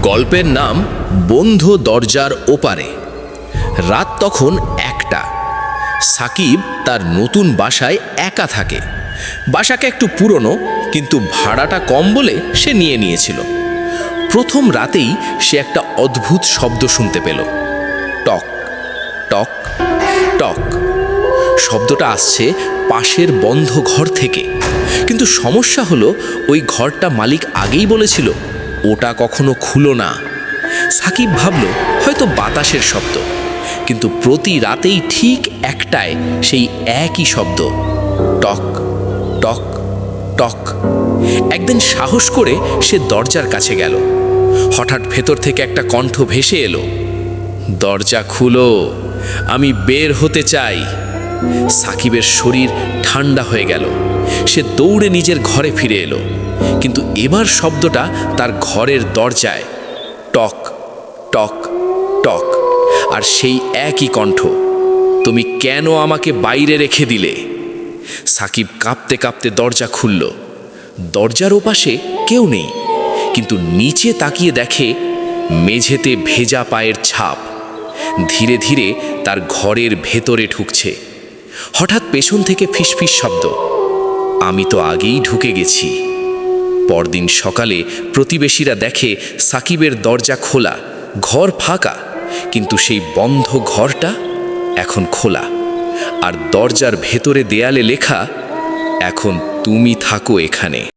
গল্পের নাম বন্ধ দরজার ওপারে। রাত তখন 1টা। সাকিব তার নতুন বাসায় একা থাকে। বাসাটা একটু পুরনো, কিন্তু ভাড়াটা কম বলে সে নিয়েছিল। প্রথম রাতেই সে একটা অদ্ভুত শব্দ শুনতে পেল। টক টক টক। শব্দটা আসছে পাশের বন্ধ ঘর থেকে। কিন্তু সমস্যা হলো, ওই ঘরটা মালিক আগেই বলেছিল ওটা কখনো খুলো না। সাকিব ভাবল হয়তো বাতাসের শব্দ, কিন্তু প্রতি রাতেই ঠিক 1টায় সেই একই শব্দ, টক টক টক। একদিন সাহস করে সে দরজার কাছে গেল। হঠাৎ ভেতর থেকে একটা কণ্ঠ ভেসে এলো, দরজা খুলো, আমি বের হতে চাই। সাকিবের শরীর ঠান্ডা হয়ে গেল। সে দৌড়ে নিজের ঘরে ফিরে এলো, কিন্তু এবার শব্দটা তার ঘরের দরজায়, টক টক টক। আর সেই একই কণ্ঠ, তুমি কেন আমাকে বাইরে রেখে দিলে? সাকিব কাঁপতে কাঁপতে দরজা খুলল। দরজার ওপাশে কেউ নেই, কিন্তু নিচে তাকিয়ে দেখে মেঝেতে ভেজা পায়ের ছাপ ধীরে ধীরে তার ঘরের ভেতরে ঢুকছে। হঠাৎ পেছন থেকে ফিসফিস শব্দ, আমি তো আগেই ঢুকে গেছি। পরদিন সকালে প্রতিবেশীরা দেখে সাকিবের দরজা খোলা, ঘর ফাঁকা, কিন্তু সেই বন্ধ ঘরটা এখন খোলা। আর দরজার ভেতরে দেয়ালে লেখা, এখন তুমি থাকো এখানে।